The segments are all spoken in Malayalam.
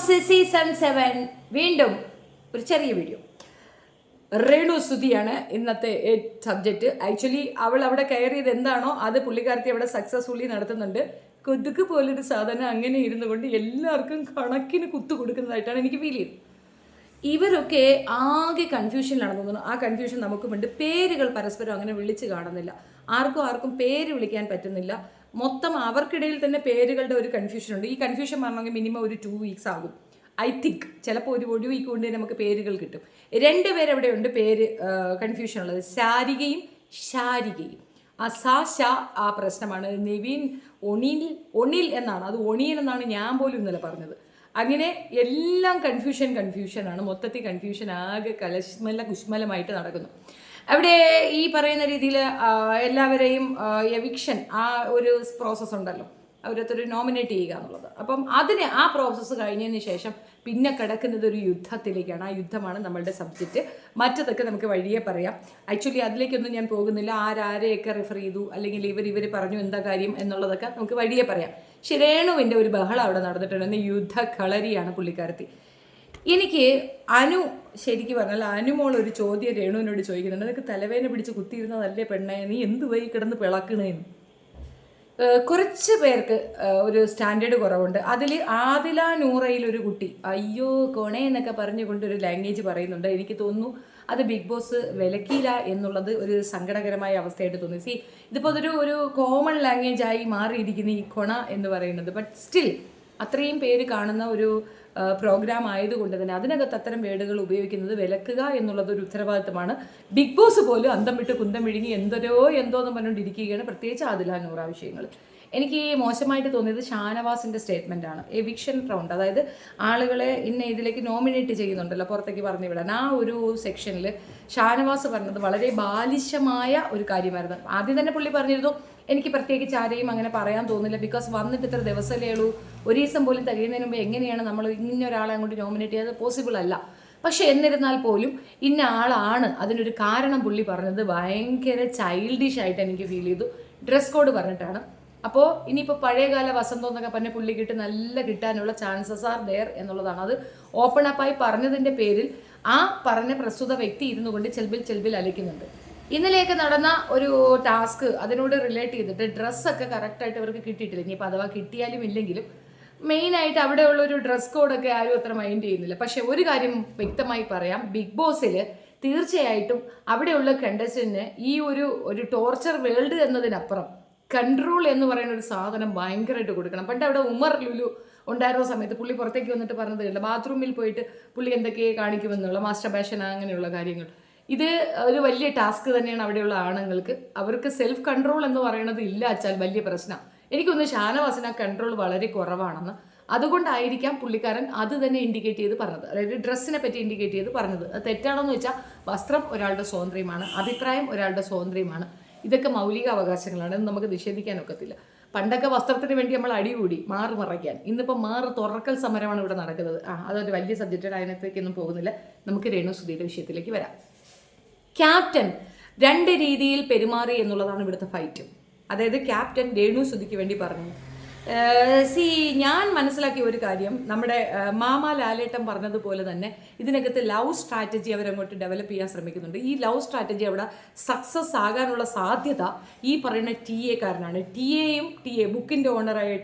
ബോസ് സീസൺ 7 വീണ്ടും ഒരു ചെറിയ വീഡിയോ. രേണു സുധിയാണ് ഇന്നത്തെ സബ്ജക്റ്റ്. ആക്ച്വലി അവൾ അവിടെ കയറിയത് എന്താണോ അത് പുള്ളിക്കാരത്തി അവിടെ സക്സസ്ഫുള്ളി നടത്തുന്നുണ്ട്. കൊതുക് പോലൊരു സാധനം അങ്ങനെ ഇരുന്നു കൊണ്ട് എല്ലാവർക്കും കണക്കിന് കുത്തു കൊടുക്കുന്നതായിട്ടാണ് എനിക്ക് ഫീൽ ചെയ്തത്. ഇവരൊക്കെ ആകെ കൺഫ്യൂഷനിലാണ് തോന്നുന്നു. ആ കൺഫ്യൂഷൻ നമുക്കുമുണ്ട്. പേരുകൾ പരസ്പരം അങ്ങനെ വിളിച്ച് കാണുന്നില്ല. ആർക്കും പേര് വിളിക്കാൻ പറ്റുന്നില്ല. മൊത്തം അവർക്കിടയിൽ തന്നെ പേരുകളുടെ ഒരു കൺഫ്യൂഷൻ ഉണ്ട്. ഈ കൺഫ്യൂഷൻ മാറണമെങ്കിൽ മിനിമം ഒരു 2 വീക്സ് ആകും. ഐ തിങ്ക് ചിലപ്പോൾ ഒരു വീക്ക് കൊണ്ട് നമുക്ക് പേരുകൾ കിട്ടും. 2 പേരവിടെ ഉണ്ട് പേര് കൺഫ്യൂഷൻ ഉള്ളത്, സാരികയും ഷാരികയും. ആ ആ പ്രശ്നമാണ്. നിവിൻ ഒണിൽ എന്നാണ്, അത് ഒണിയൻ എന്നാണ് ഞാൻ പോലും ഇന്നലെ പറഞ്ഞത്. അങ്ങനെ എല്ലാം കൺഫ്യൂഷനാണ്. മൊത്തത്തിൽ കൺഫ്യൂഷൻ ആകെ കുശ്മലമായിട്ട് നടക്കുന്നു. അവിടെ ഈ പറയുന്ന രീതിയിൽ എല്ലാവരെയും എവിക്ഷൻ ആ ഒരു പ്രോസസ്സ് ഉണ്ടല്ലോ, അവരൊരു നോമിനേറ്റ് ചെയ്യുക എന്നുള്ളത്. അപ്പം ആ പ്രോസസ്സ് കഴിഞ്ഞതിന് ശേഷം പിന്നെ കിടക്കുന്നത് ഒരു യുദ്ധത്തിലേക്കാണ്. ആ യുദ്ധമാണ് നമ്മളുടെ സബ്ജക്റ്റ്. മറ്റതൊക്കെ നമുക്ക് വഴിയെ പറയാം. ആക്ച്വലി അതിലേക്കൊന്നും ഞാൻ പോകുന്നില്ല. ആരെയൊക്കെ റെഫർ ചെയ്തു അല്ലെങ്കിൽ ഇവർ പറഞ്ഞു എന്താ കാര്യം എന്നുള്ളതൊക്കെ നമുക്ക് വഴിയെ പറയാം. രേണുവിൻ്റെ ഒരു ബഹളം അവിടെ നടന്നിട്ടുണ്ട്. യുദ്ധ കളരിയാണ് പുള്ളിക്കാരത്തി. എനിക്ക് ശരിക്കും പറഞ്ഞാൽ അനുമോൾ ഒരു ചോദ്യം രേണുവിനോട് ചോദിക്കുന്നുണ്ട്. നിനക്ക് തലവേദന പിടിച്ച് കുത്തിയിരുന്നതല്ലേ പെണ്ണേ, നീ എന്ത് വൈ കിടന്ന് പിളക്കണേന്ന്. കുറച്ച് പേർക്ക് ഒരു സ്റ്റാൻഡേർഡ് കുറവുണ്ട്. അതിൽ ആദില നൂറയിൽ ഒരു കുട്ടി അയ്യോ കൊണേ എന്നൊക്കെ പറഞ്ഞുകൊണ്ട് ഒരു ലാംഗ്വേജ് പറയുന്നുണ്ട്. എനിക്ക് തോന്നുന്നു അത് ബിഗ് ബോസ് വിലക്കിയില്ല എന്നുള്ളത് ഒരു സങ്കടകരമായ അവസ്ഥയായിട്ട് തോന്നി. ഇതിപ്പോൾ ഒരു കോമൺ ലാംഗ്വേജ് ആയി മാറിയിരിക്കുന്ന ഈ കൊണ എന്ന് പറയുന്നത്. ബട്ട് സ്റ്റിൽ അത്രയും പേര് കാണുന്ന ഒരു പ്രോഗ്രാം ആയതുകൊണ്ട് തന്നെ അതിനകത്ത് അത്തരം വേർഡുകൾ ഉപയോഗിക്കുന്നത് വിലക്കുക എന്നുള്ളത് ഒരു ഉത്തരവാദിത്തമാണ്. ബിഗ് ബോസ് പോലും അന്തം വിട്ട് കുന്തം വിഴുങ്ങി എന്തോന്നും പറഞ്ഞുകൊണ്ടിരിക്കുകയാണ്, പ്രത്യേകിച്ച് ആദില നൂറ വിഷയങ്ങൾ. എനിക്ക് മോശമായിട്ട് തോന്നിയത് ഷാനവാസിൻ്റെ സ്റ്റേറ്റ്മെൻറ്റാണ്. എവിക്ഷൻ റൗണ്ട്, അതായത് ആളുകളെ ഇതിലേക്ക് നോമിനേറ്റ് ചെയ്യുന്നുണ്ടല്ലോ പുറത്തേക്ക് പറഞ്ഞു വിടാൻ. ആ ഒരു സെക്ഷനിൽ ഷാനവാസ് പറഞ്ഞത് വളരെ ബാലിശമായ ഒരു കാര്യമായിരുന്നു. ആദ്യം തന്നെ പുള്ളി പറഞ്ഞിരുന്നു എനിക്ക് പ്രത്യേകിച്ച് ആരെയും അങ്ങനെ പറയാൻ തോന്നില്ല, ബിക്കോസ് വന്നിട്ട് ഇത്ര ദിവസമല്ലേ ഉള്ളൂ, ഒരു ദിവസം പോലും തികയുന്നതിന് മുമ്പ് എങ്ങനെയാണ് നമ്മൾ ഇന്നൊരാളെ അങ്ങോട്ട് നോമിനേറ്റ് ചെയ്യാതെ പോസിബിൾ അല്ല. പക്ഷെ എന്നിരുന്നാൽ പോലും ഇന്ന ആളാണ് അതിനൊരു കാരണം പുള്ളി പറഞ്ഞത് ഭയങ്കര ചൈൽഡിഷ് ആയിട്ട് എനിക്ക് ഫീൽ ചെയ്തു. ഡ്രസ് കോഡ് പറഞ്ഞിട്ടാണ്. അപ്പോൾ ഇനിയിപ്പോൾ പഴയകാല വസന്തം എന്നൊക്കെ പറഞ്ഞ പുള്ളിക്കിട്ട് നല്ല കിട്ടാനുള്ള ചാൻസസ് ആർ ദെയർ എന്നുള്ളതാണ്. അത് ഓപ്പൺ അപ്പായി പറഞ്ഞതിൻ്റെ പേരിൽ ആ പറഞ്ഞ പ്രസ്തുത വ്യക്തി ഇരുന്നു കൊണ്ട് ചെൽബിൽ അലയ്ക്കുന്നുണ്ട്. ഇന്നലെയൊക്കെ നടന്ന ഒരു ടാസ്ക് അതിനോട് റിലേറ്റ് ചെയ്തിട്ട് ഡ്രസ്സൊക്കെ കറക്റ്റായിട്ട് അവർക്ക് കിട്ടിയിട്ടില്ല. ഇനിയിപ്പോൾ അഥവാ കിട്ടിയാലും ഇല്ലെങ്കിലും മെയിനായിട്ട് അവിടെയുള്ള ഒരു ഡ്രസ് കോഡൊക്കെ ആരും അത്ര മൈൻഡ് ചെയ്യുന്നില്ല. പക്ഷെ ഒരു കാര്യം വ്യക്തമായി പറയാം, ബിഗ് ബോസിൽ തീർച്ചയായിട്ടും അവിടെയുള്ള കണ്ടസ്റ്റന്റിന് ഈ ഒരു ടോർച്ചർ വേൾഡ് എന്നതിനപ്പുറം കൺട്രോൾ എന്ന് പറയുന്ന ഒരു സാധനം ഭയങ്കരമായിട്ട് കൊടുക്കണം. പണ്ട് അവിടെ ഉമർ ലുലു ഉണ്ടായിരുന്ന സമയത്ത് പുള്ളി പുറത്തേക്ക് വന്നിട്ട് പറഞ്ഞത് കേട്ടോ, ബാത്റൂമിൽ പോയിട്ട് പുള്ളി എന്തൊക്കെ കാണിക്കുമെന്നുള്ള മാസ്റ്റർബേഷൻ അങ്ങനെയുള്ള കാര്യങ്ങൾ. ഇത് ഒരു വലിയ ടാസ്ക് തന്നെയാണ് അവിടെയുള്ള ആണുങ്ങൾക്ക്. അവർക്ക് സെൽഫ് കൺട്രോൾ എന്ന് പറയുന്നത് ഇല്ല വെച്ചാൽ വലിയ പ്രശ്നമാണ്. എനിക്കൊന്ന് ഷാനവാസിന് ആ കൺട്രോൾ വളരെ കുറവാണെന്ന്. അതുകൊണ്ടായിരിക്കാം പുള്ളിക്കാരൻ അത് തന്നെ ഇൻഡിക്കേറ്റ് ചെയ്ത് പറഞ്ഞത്, അതായത് ഡ്രസ്സിനെ പറ്റി ഇൻഡിക്കേറ്റ് ചെയ്ത് പറഞ്ഞത്. അത് തെറ്റാണെന്ന് വെച്ചാൽ വസ്ത്രം ഒരാളുടെ സ്വാതന്ത്ര്യമാണ്, അഭിപ്രായം ഒരാളുടെ സ്വാതന്ത്ര്യമാണ്. ഇതൊക്കെ മൗലിക അവകാശങ്ങളാണ്, എന്ന് നമുക്ക് നിഷേധിക്കാൻ ഒക്കത്തില്ല. പണ്ടൊക്കെ വസ്ത്രത്തിന് വേണ്ടി നമ്മൾ അടികൂടി മാറ് മറയ്ക്കാൻ, ഇന്നിപ്പോൾ മാറ് തുറക്കൽ സമരമാണ് ഇവിടെ നടക്കുന്നത്. അതൊരു വലിയ സബ്ജക്റ്റാണ്, അതിനകത്തേക്കൊന്നും പോകുന്നില്ല. നമുക്ക് രേണു സുധിയുടെ വിഷയത്തിലേക്ക് വരാം. ക്യാപ്റ്റൻ 2 രീതിയിൽ പെരുമാറി എന്നുള്ളതാണ് ഇവിടുത്തെ ഫൈറ്റ്. അതായത് ക്യാപ്റ്റൻ രേണു സുധിക്ക് വേണ്ടി പറഞ്ഞു. ഞാൻ മനസ്സിലാക്കിയ ഒരു കാര്യം, നമ്മുടെ മാമ ലാലേട്ടൻ പറഞ്ഞതുപോലെ തന്നെ ഇതിനകത്ത് ലവ് സ്ട്രാറ്റജി അവരങ്ങോട്ട് ഡെവലപ്പ് ചെയ്യാൻ ശ്രമിക്കുന്നുണ്ട്. ഈ ലവ് സ്ട്രാറ്റജി അവിടെ സക്സസ് ആകാനുള്ള സാധ്യത ഈ പറയുന്ന ടാരനാണ്. ബുക്കിൻ്റെ ഓണറായ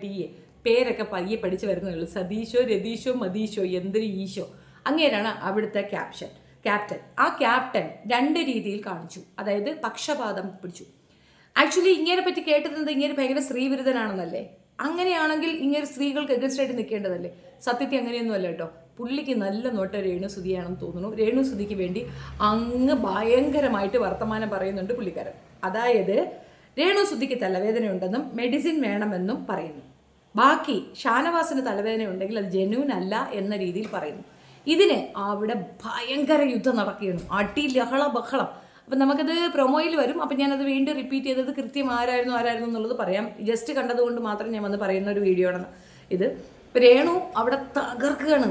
പേരൊക്കെ പയ്യെ പഠിച്ച് വരുന്നുള്ളൂ. സതീശോ, രതീശോ, മതീശോ, എന്തൊരു ഈശോ, അങ്ങനെയാണ് അവിടുത്തെ ക്യാപ്റ്റൻ. ആ ക്യാപ്റ്റൻ 2 രീതിയിൽ കാണിച്ചു, അതായത് പക്ഷപാതം പിടിച്ചു. ആക്ച്വലി ഇങ്ങനെ പറ്റി കേട്ടിരുന്നത് ഇങ്ങനെ ഭയങ്കര സ്ത്രീവിരുദ്ധനാണെന്നല്ലേ. അങ്ങനെയാണെങ്കിൽ ഇങ്ങനെ സ്ത്രീകൾക്ക് എഗൻസ്റ്റ് ആയിട്ട് നിൽക്കേണ്ടതല്ലേ. സത്യത്തിൽ അങ്ങനെയൊന്നും അല്ല കേട്ടോ. പുള്ളിക്ക് നല്ല നോട്ട രേണു സുധിയാണെന്ന് തോന്നുന്നു. രേണു സുധിക്ക് വേണ്ടി അങ്ങ് ഭയങ്കരമായിട്ട് വർത്തമാനം പറയുന്നുണ്ട് പുള്ളിക്കാരൻ. അതായത് രേണു സുധിക്ക് തലവേദന ഉണ്ടെന്നും മെഡിസിൻ വേണമെന്നും പറയുന്നു. ബാക്കി ഷാനവാസിന് തലവേദന ഉണ്ടെങ്കിൽ അത് ജെന്യൂൻ അല്ല എന്ന രീതിയിൽ പറയുന്നു. ഇതിന് അവിടെ ഭയങ്കര യുദ്ധം നടക്കുകയാണ്, അടി ലഹള ബഹളം. അപ്പം നമുക്കത് പ്രൊമോയിൽ വരും. അപ്പം ഞാനത് വീണ്ടും റിപ്പീറ്റ് ചെയ്തത് കൃത്യം ആരായിരുന്നു എന്നുള്ളത് പറയാം. ജസ്റ്റ് കണ്ടതുകൊണ്ട് മാത്രം ഞാൻ വന്ന് പറയുന്ന ഒരു വീഡിയോ ആണ് ഇത്. ഇപ്പം രേണു അവിടെ തകർക്കുകയാണ്.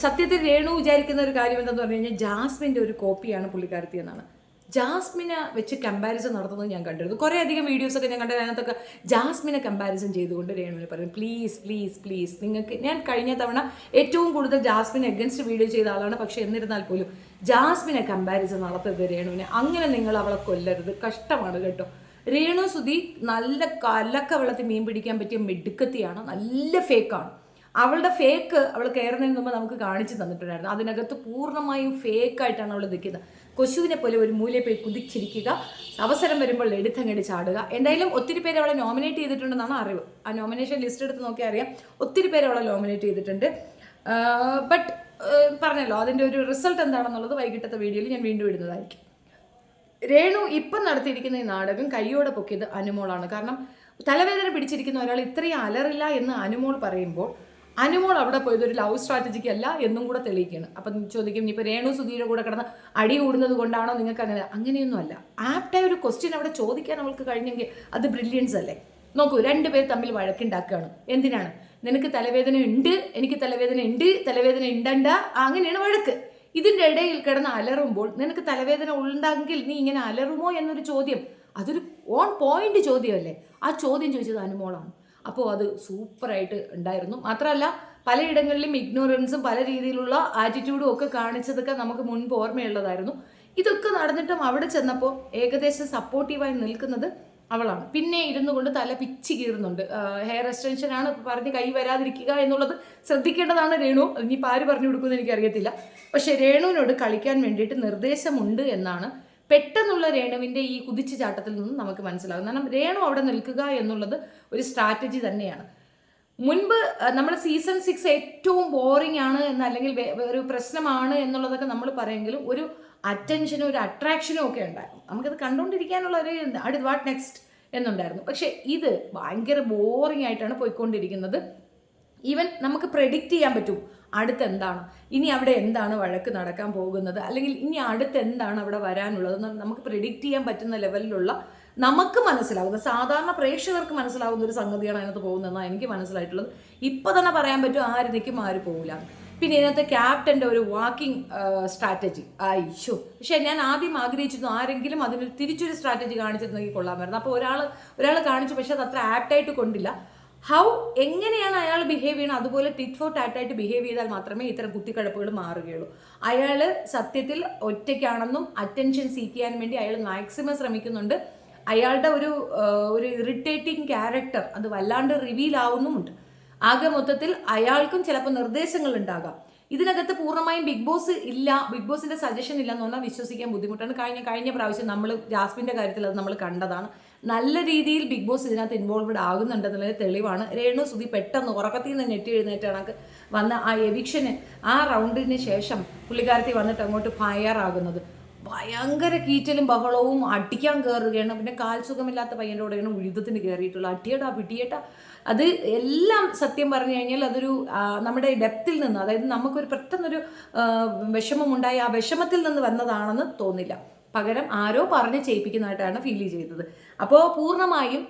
സത്യത്തിൽ രേണു വിചാരിക്കുന്ന ഒരു കാര്യം എന്താണെന്ന് പറഞ്ഞു കഴിഞ്ഞാൽ ജാസ്മിൻ്റെ ഒരു കോപ്പിയാണ് പുള്ളിക്കാരത്തി എന്നാണ്. ജാസ്മിനെ വെച്ച് കമ്പാരിസൺ നടത്തുന്നത് ഞാൻ കണ്ടിരുന്നു. കുറേ അധികം വീഡിയോസൊക്കെ ഞാൻ കണ്ടത്. അതിനകത്തൊക്കെ ജാസ്മിനെ കമ്പാരിസൺ ചെയ്തുകൊണ്ട് രേണുവിനെ പറയും പ്ലീസ് പ്ലീസ് പ്ലീസ് നിങ്ങൾക്ക്, ഞാൻ കഴിഞ്ഞ തവണ ഏറ്റവും കൂടുതൽ ജാസ്മിനെ അഗൻസ്റ്റ് വീഡിയോ ചെയ്ത ആളാണ്. പക്ഷേ എന്നിരുന്നാൽ പോലും ജാസ്മിനെ കമ്പാരിസൺ നടത്തരുത് രേണുവിനെ. അങ്ങനെ നിങ്ങൾ അവളെ കൊല്ലരുത്, കഷ്ടമാണ് കേട്ടോ. രേണു സുധി നല്ല കലക്ക വെള്ളത്തിൽ മീൻ പിടിക്കാൻ പറ്റിയ മിടുക്കത്തിയാണ്, നല്ല ഫേക്കാണ്. അവളുടെ ഫേക്ക് അവൾ കയറുന്നതിന് മുമ്പ് നമുക്ക് കാണിച്ചു തന്നിട്ടുണ്ടായിരുന്നു. അതിനകത്ത് പൂർണ്ണമായും ഫേക്കായിട്ടാണ് അവൾ നിൽക്കുന്നത്. കൊശുവിനെ പോലെ ഒരു മൂലയെ പോയി കുതിച്ചിരിക്കുക, അവസരം വരുമ്പോൾ എടുത്തങ്ങടി ചാടുക. എന്തായാലും ഒത്തിരി പേര് അവളെ നോമിനേറ്റ് ചെയ്തിട്ടുണ്ടെന്നാണ് അറിവ്. ആ നോമിനേഷൻ ലിസ്റ്റ് എടുത്ത് നോക്കിയാൽ അറിയാം, ഒത്തിരി പേര് അവളെ നോമിനേറ്റ് ചെയ്തിട്ടുണ്ട്. ബട്ട് പറഞ്ഞല്ലോ, അതിൻ്റെ ഒരു റിസൾട്ട് എന്താണെന്നുള്ളത് വൈകിട്ടത്തെ വീഡിയോയിൽ ഞാൻ വീണ്ടും ഇടുന്നതായിരിക്കും. രേണു ഇപ്പം നടത്തിയിരിക്കുന്ന ഈ നാടകം കയ്യോടെ പൊക്കിയത് അനുമോളാണ്. കാരണം തലവേദന പിടിച്ചിരിക്കുന്ന ഒരാൾ ഇത്രയും അലറില്ല എന്ന് അനുമോൾ പറയുമ്പോൾ അനുമോൾ അവിടെ പോയത് ഒരു ലവ് സ്ട്രാറ്റജിക്ക് അല്ല എന്നും കൂടെ തെളിയിക്കുകയാണ്. അപ്പം ചോദിക്കും, ഇനിയിപ്പോൾ രേണു സുധീരെ കൂടെ കിടന്ന് അടി കൂടുന്നത് കൊണ്ടാണോ നിങ്ങൾക്ക് അങ്ങനെ? അങ്ങനെയൊന്നും അല്ല. ആപ്റ്റായ ഒരു ക്വസ്റ്റ്യൻ അവിടെ ചോദിക്കാൻ അവൾക്ക് കഴിഞ്ഞെങ്കിൽ അത് ബ്രില്യൻസ് അല്ലേ? നോക്കൂ, രണ്ടുപേർ തമ്മിൽ വഴക്കുണ്ടാക്കുകയാണ്. എന്തിനാണ്? നിനക്ക് തലവേദന ഉണ്ട്, എനിക്ക് തലവേദന ഉണ്ട്, തലവേദന ഉണ്ടണ്ട, അങ്ങനെയാണ് വഴക്ക്. ഇതിൻ്റെ ഇടയിൽ കിടന്ന് അലറുമ്പോൾ നിനക്ക് തലവേദന ഉണ്ടായെങ്കിൽ നീ ഇങ്ങനെ അലറുമോ എന്നൊരു ചോദ്യം, അതൊരു ഓൺ പോയിന്റ് ചോദ്യമല്ലേ? ആ ചോദ്യം ചോദിച്ചത് അനുമോളാണ്. അപ്പോൾ അത് സൂപ്പറായിട്ട് ഉണ്ടായിരുന്നു. മാത്രമല്ല പലയിടങ്ങളിലും ഇഗ്നോറൻസും പല രീതിയിലുള്ള ആറ്റിറ്റ്യൂഡും ഒക്കെ കാണിച്ചതൊക്കെ നമുക്ക് മുൻപ് ഓർമ്മയുള്ളതായിരുന്നു. ഇതൊക്കെ നടന്നിട്ടും അവിടെ ചെന്നപ്പോൾ ഏകദേശം സപ്പോർട്ടീവായി നിൽക്കുന്നത് അവളാണ്. പിന്നെ ഇരുന്നു കൊണ്ട് തല പിച്ചി കീറുന്നുണ്ട്. ഹെയർ എക്സ്റ്റൻഷനാണ് പറഞ്ഞ് കൈ വരാതിരിക്കുക എന്നുള്ളത് ശ്രദ്ധിക്കേണ്ടതാണ് രേണു. ഇനിയിപ്പോൾ ആര് പറഞ്ഞു കൊടുക്കുമെന്ന് എനിക്കറിയത്തില്ല. പക്ഷേ രേണുവിനോട് കളിക്കാൻ വേണ്ടിയിട്ട് നിർദ്ദേശമുണ്ട് എന്നാണ് പെട്ടെന്നുള്ള രേണുവിൻ്റെ ഈ കുതിച്ചു ചാട്ടത്തിൽ നിന്ന് നമുക്ക് മനസ്സിലാകും. കാരണം രേണു അവിടെ നിൽക്കുക എന്നുള്ളത് ഒരു സ്ട്രാറ്റജി തന്നെയാണ്. മുൻപ് നമ്മൾ സീസൺ 6 ഏറ്റവും ബോറിംഗ് ആണ് എന്ന്, അല്ലെങ്കിൽ ഒരു പ്രശ്നമാണ് എന്നുള്ളതൊക്കെ നമ്മൾ പറയുമെങ്കിലും ഒരു അറ്റൻഷനും ഒരു അട്രാക്ഷനും ഒക്കെ ഉണ്ടായിരുന്നു. നമുക്കത് കണ്ടുകൊണ്ടിരിക്കാനുള്ള ഒരു വാട്ട് നെക്സ്റ്റ് എന്നുണ്ടായിരുന്നു. പക്ഷേ ഇത് ഭയങ്കര ബോറിംഗ് ആയിട്ടാണ് പോയിക്കൊണ്ടിരിക്കുന്നത്. ഈവൻ നമുക്ക് പ്രെഡിക്റ്റ് ചെയ്യാൻ പറ്റും അടുത്തെന്താണ്, ഇനി അവിടെ എന്താണ് വഴക്ക് നടക്കാൻ പോകുന്നത്, അല്ലെങ്കിൽ ഇനി അടുത്ത് എന്താണ് അവിടെ വരാനുള്ളതെന്ന് നമുക്ക് പ്രെഡിക്റ്റ് ചെയ്യാൻ പറ്റുന്ന ലെവലിലുള്ള, നമുക്ക് മനസ്സിലാവുന്ന, സാധാരണ പ്രേക്ഷകർക്ക് മനസ്സിലാവുന്ന ഒരു സംഗതിയാണ് അതിനകത്ത് പോകുന്നതെന്നാണ് എനിക്ക് മനസ്സിലായിട്ടുള്ളത്. ഇപ്പോൾ തന്നെ പറയാൻ പറ്റും ആര് നിൽക്കും ആര് പോകില്ല. പിന്നെ ഇതിനകത്ത് ക്യാപ്റ്റൻ്റെ ഒരു വാക്കിംഗ് സ്ട്രാറ്റജി അയ്യോ, പക്ഷേ ഞാൻ ആദ്യം ആഗ്രഹിച്ചിരുന്നു ആരെങ്കിലും അതിനൊരു തിരിച്ചൊരു സ്ട്രാറ്റജി കാണിച്ചിരുന്നെങ്കിൽ കൊള്ളാമായിരുന്നു. അപ്പോൾ ഒരാൾ കാണിച്ചു, പക്ഷെ അത് അത്ര ആപ്റ്റായിട്ട് കൊണ്ടില്ല. എങ്ങനെയാണ് അയാൾ ബിഹേവ് ചെയ്യണം, അതുപോലെ ടിറ്റ് ഫോർ ടാറ്റായിട്ട് ബിഹേവ് ചെയ്താൽ മാത്രമേ ഇത്തരം കുത്തിക്കഴപ്പുകൾ മാറുകയുള്ളൂ. അയാൾ സത്യത്തിൽ ഒറ്റയ്ക്കാണെന്നും അറ്റൻഷൻ സീക്ക് ചെയ്യാൻ വേണ്ടി അയാൾ മാക്സിമം ശ്രമിക്കുന്നുണ്ട്. അയാളുടെ ഒരു ഇറിറ്റേറ്റിംഗ് ക്യാരക്ടർ അത് വല്ലാണ്ട് റിവീൽ ആവുന്നുമുണ്ട്. ആകെ മൊത്തത്തിൽ അയാൾക്കും ചിലപ്പോൾ നിർദ്ദേശങ്ങൾ ഉണ്ടാകാം. ഇതിനകത്ത് പൂർണ്ണമായും ബിഗ് ബോസ് ഇല്ല, ബിഗ് ബോസിന്റെ സജഷൻ ഇല്ല എന്ന് പറഞ്ഞാൽ വിശ്വസിക്കാൻ ബുദ്ധിമുട്ടാണ്. കഴിഞ്ഞ പ്രാവശ്യം നമ്മൾ ജാസ്മിൻ്റെ കാര്യത്തിൽ അത് നമ്മൾ കണ്ടതാണ്. നല്ല രീതിയിൽ ബിഗ് ബോസ് ഇതിനകത്ത് ഇൻവോൾവ്ഡ് ആകുന്നുണ്ടെന്നുള്ളത് തെളിവാണ്. രേണു സുധി പെട്ടെന്ന് ഉറക്കത്തിൽ നിന്ന് ഞെട്ടി എഴുന്നേറ്റാണ് വന്ന ആ എവിക്ഷന്, ആ റൗണ്ടിന് ശേഷം പുള്ളിക്കാരത്തി വന്നിട്ട് അങ്ങോട്ട് ഫയറാകുന്നത്. ഭയങ്കര കീറ്റലും ബഹളവും, അടിക്കാൻ കയറുകയാണ്. പിന്നെ കാൽ സുഖമില്ലാത്ത പയ്യൻ്റെ കൂടെയാണ് യുദ്ധത്തിന് കയറിയിട്ടുള്ള അടിയടാ പിടിയേട്ടാ. അത് എല്ലാം സത്യം പറഞ്ഞു കഴിഞ്ഞാൽ അതൊരു നമ്മുടെ ഡെപ്തിൽ നിന്ന്, അതായത് നമുക്കൊരു പെട്ടെന്നൊരു വിഷമമുണ്ടായി, ആ വിഷമത്തിൽ നിന്ന് വന്നതാണെന്ന് തോന്നില്ല. പകരം ആരോ പറഞ്ഞ് ചെയ്യിപ്പിക്കുന്നതായിട്ടാണ് ഫീൽ ചെയ്തത്. അപ്പോൾ പൂർണ്ണമായും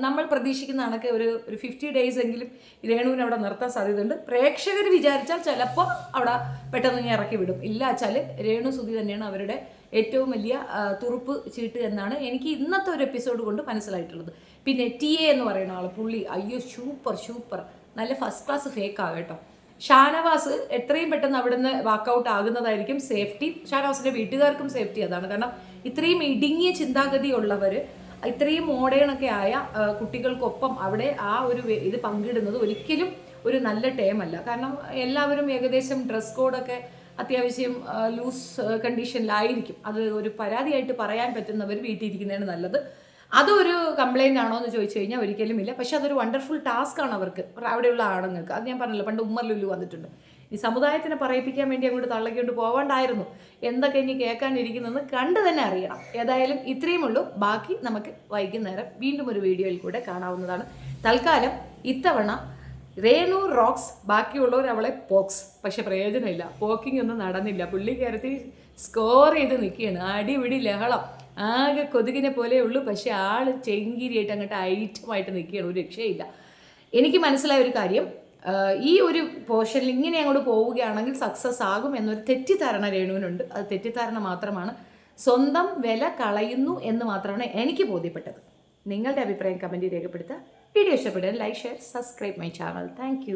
നമ്മൾ പ്രതീക്ഷിക്കുന്ന കണക്ക് ഒരു 50 ഡേയ്സ് എങ്കിലും രേണുവിനെ അവിടെ നിർത്താൻ സാധ്യതയുണ്ട്. പ്രേക്ഷകർ വിചാരിച്ചാൽ ചിലപ്പോൾ അവിടെ പെട്ടെന്ന് ഞാൻ ഇറക്കി വിടും. ഇല്ല വെച്ചാൽ രേണു സുധി തന്നെയാണ് അവരുടെ ഏറ്റവും വലിയ തുറുപ്പ് ചീട്ട് എന്നാണ് എനിക്ക് ഇന്നത്തെ ഒരു എപ്പിസോഡ് കൊണ്ട് മനസ്സിലായിട്ടുള്ളത്. പിന്നെ TA എന്ന് പറയുന്ന ആൾ, പുള്ളി അയ്യോ സൂപ്പർ നല്ല ഫസ്റ്റ് ക്ലാസ് ഫേക്കാണ് കേട്ടോ. ഷാനവാസ് എത്രയും പെട്ടെന്ന് അവിടുന്ന് വാക്കൗട്ട് ആകുന്നതായിരിക്കും സേഫ്റ്റി. ഷാനവാസിൻ്റെ വീട്ടുകാർക്കും സേഫ്റ്റി അതാണ്. കാരണം ഇത്രയും ഇടുങ്ങിയ ചിന്താഗതിയുള്ളവർ, ഇത്രയും മോഡേണൊക്കെ ആയ കുട്ടികൾക്കൊപ്പം അവിടെ ആ ഒരു ഇത് പങ്കിടുന്നത് ഒരിക്കലും ഒരു നല്ല ടൈമല്ല. കാരണം എല്ലാവരും ഏകദേശം ഡ്രസ് കോഡൊക്കെ അത്യാവശ്യം ലൂസ് കണ്ടീഷനിലായിരിക്കും. അത് ഒരു പരാതിയായിട്ട് പറയാൻ പറ്റുന്നവർ വീട്ടിൽ ഇരിക്കുന്നതാണ് നല്ലത്. അതൊരു കംപ്ലൈൻ്റ് ആണോ എന്ന് ചോദിച്ചു കഴിഞ്ഞാൽ ഒരിക്കലും ഇല്ല. പക്ഷെ അതൊരു വണ്ടർഫുൾ ടാസ്ക് ആണ് അവർക്ക്, അവിടെയുള്ള ആണുങ്ങൾക്ക്. അത് ഞാൻ പറഞ്ഞല്ലോ, പണ്ട് ഉമ്മർ ലുല്ലു വന്നിട്ടുണ്ട്. ഈ സമുദായത്തിനെ പറയിപ്പിക്കാൻ വേണ്ടി അങ്ങോട്ട് തള്ളക്കൊണ്ട് പോവാണ്ടായിരുന്നു. എന്തൊക്കെ ഇനി കേൾക്കാനിരിക്കുന്നതെന്ന് കണ്ടു തന്നെ അറിയണം. ഏതായാലും ഇത്രയും ഉള്ളൂ. ബാക്കി നമുക്ക് വൈകുന്നേരം വീണ്ടും ഒരു വീഡിയോയിൽ കൂടെ കാണാവുന്നതാണ്. തൽക്കാലം ഇത്തവണ രേണു റോക്സ്, ബാക്കിയുള്ളവർ അവളെ പോക്സ്. പക്ഷെ പ്രയോജനമില്ല, പോക്കിംഗ് ഒന്നും നടന്നില്ല. പുള്ളിക്കാരത്തിൽ സ്കോർ ചെയ്ത് നിൽക്കുകയാണ്. അടിപിടി ലഹളം, ആകെ കൊതുകിനെ പോലെ ഉള്ളൂ. പക്ഷെ ആള് ചെങ്കിരിയായിട്ട് അങ്ങോട്ട് ഐറ്റമായിട്ട് നിൽക്കുകയാണ്, ഒരു രക്ഷയില്ല. എനിക്ക് മനസ്സിലായ ഒരു കാര്യം, ഈ ഒരു പോർഷനിൽ ഇങ്ങനെ അങ്ങോട്ട് പോവുകയാണെങ്കിൽ സക്സസ് ആകും എന്നൊരു തെറ്റിദ്ധാരണ രേണുവിനുണ്ട്. അത് തെറ്റിദ്ധാരണ മാത്രമാണ്. സ്വന്തം വില കളയുന്നു എന്ന് മാത്രമാണ് എനിക്ക് ബോധ്യപ്പെട്ടത്. നിങ്ങളുടെ അഭിപ്രായം കമൻറ്റിൽ രേഖപ്പെടുത്തുക. വീഡിയോ ഇഷ്ടപ്പെട്ടാൽ like, share, subscribe my channel. Thank